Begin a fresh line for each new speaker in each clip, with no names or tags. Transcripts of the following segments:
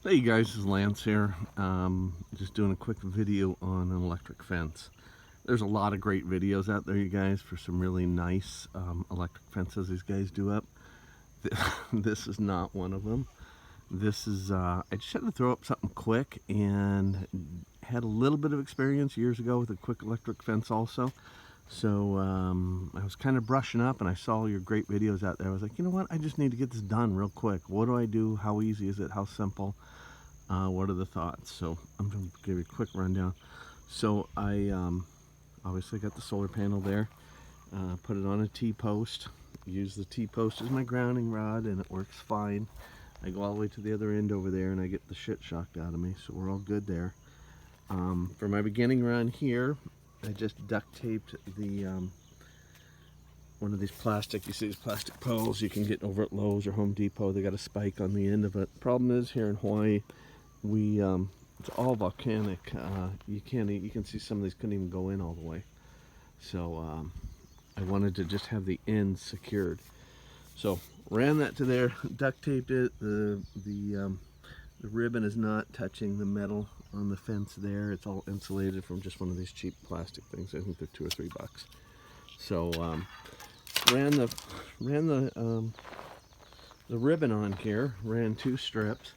Hey you guys, this is Lance here. Just doing a quick video on an electric fence. There's a lot of great videos out there, you guys, for some really nice electric fences these guys do up. This is not one of them. This is, I just had to throw up something quick and had a little bit of experience years ago with a quick electric fence also. So I was kind of brushing up and I saw your great videos out there. I was like, you know what, I just need to get this done real quick. What do I do? How easy is it? How simple? What are the thoughts? So I'm going to give you a quick rundown. So I obviously got the solar panel there, put it on a T-post, use the T-post as my grounding rod, and it works fine. I go all the way to the other end over there and I get the shit shocked out of me, so we're all good there. For my beginning run here, I just duct taped the one of these plastic, you see these plastic poles you can get over at Lowe's or Home Depot. They got a spike on the end of it. Problem is, here in Hawaii, it's all volcanic. You can see some of these couldn't even go in all the way. So I wanted to just have the ends secured. So ran that to there, duct taped it. The ribbon is not touching the metal on the fence there. It's all insulated from just one of these cheap plastic things. I think they're $2 or $3. So ran the ribbon on here, ran 2 strips,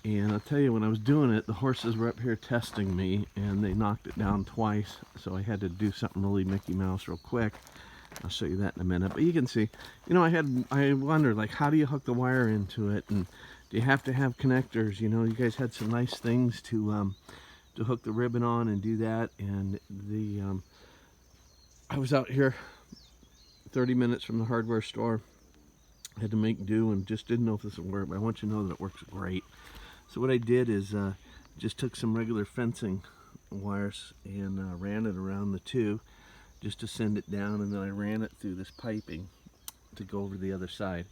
and I'll tell you, when I was doing it, the horses were up here testing me and they knocked it down twice, so I had to do something really Mickey Mouse real quick. I'll show you that in a minute. But you can see, you know, I wondered, like, how do you hook the wire into it, and do you have to have connectors? You know, you guys had some nice things to hook the ribbon on and do that. And I was out here 30 minutes from the hardware store. I had to make do and just didn't know if this would work, but I want you to know that it works great. So what I did is just took some regular fencing wires and ran it around the 2 just to send it down, and then I ran it through this piping to go over to the other side.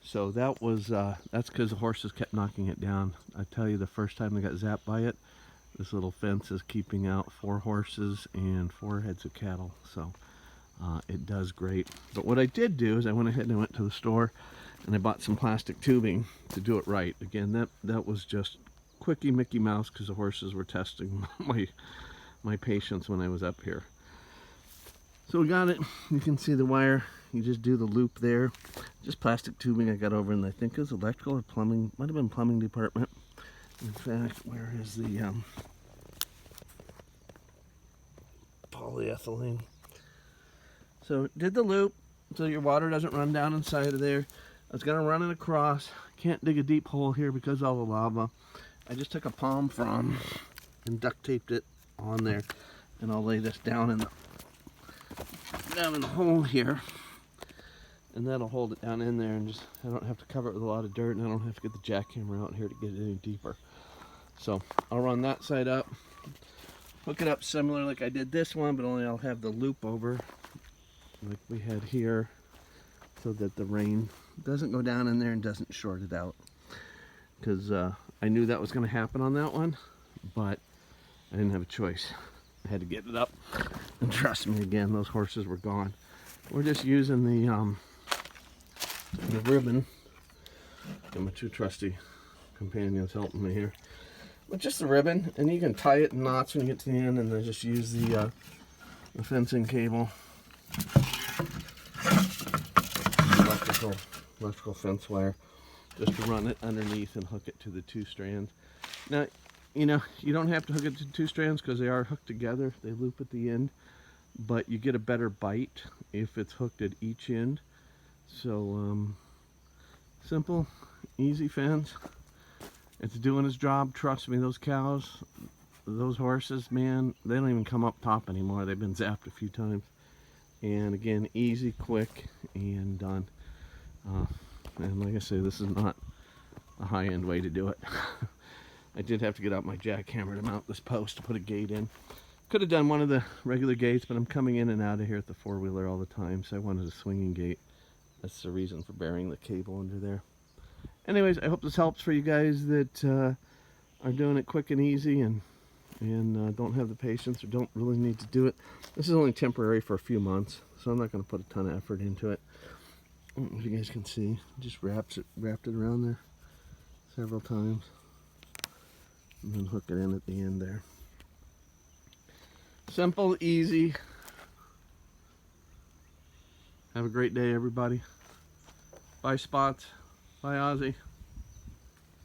So that was that's because the horses kept knocking it down. I tell you, the first time they got zapped by it, this little fence is keeping out 4 horses and 4 heads of cattle. So it does great. But what I did do is I went ahead and I went to the store and I bought some plastic tubing to do it right. Again, that was just quickie Mickey Mouse because the horses were testing my patience when I was up here. So we got it. You can see the wire. You just do the loop there. Just plastic tubing I got over, and I think it was electrical or plumbing. Might have been plumbing department. In fact, where is the polyethylene? So did the loop so your water doesn't run down inside of there. I was going to run it across. Can't dig a deep hole here because of all the lava. I just took a palm frond and duct taped it on there, and I'll lay this down in the hole here, and that'll hold it down in there, and just I don't have to cover it with a lot of dirt, and I don't have to get the jackhammer out here to get it any deeper. So I'll run that side up, hook it up similar like I did this one, but only I'll have the loop over like we had here, so that the rain doesn't go down in there and doesn't short it out, because I knew that was going to happen on that one, but I didn't have a choice. I had to get it up, and trust me, again, those horses were gone. We're just using the ribbon, and my 2 trusty companions helping me here. But just the ribbon, and you can tie it in knots when you get to the end, and then just use the fencing cable, electrical fence wire, just to run it underneath and hook it to the 2 strands. Now, you know, you don't have to hook it to 2 strands because they are hooked together. They loop at the end, but you get a better bite if it's hooked at each end. So simple, easy fence. It's doing its job. Trust me, those cows, those horses, man, they don't even come up top anymore. They've been zapped a few times. And again, easy, quick, and done. And like I say, this is not a high-end way to do it. I did have to get out my jackhammer to mount this post to put a gate in. Could have done one of the regular gates, but I'm coming in and out of here at the 4-wheeler all the time, so I wanted a swinging gate. That's the reason for burying the cable under there. Anyways, I hope this helps for you guys that are doing it quick and easy and don't have the patience or don't really need to do it. This is only temporary for a few months, so I'm not going to put a ton of effort into it. I don't know if you guys can see, just wrapped it around there several times. and then hook it in at the end there. Simple, easy. Have a great day, everybody. Bye, Spots. Bye, Ozzy.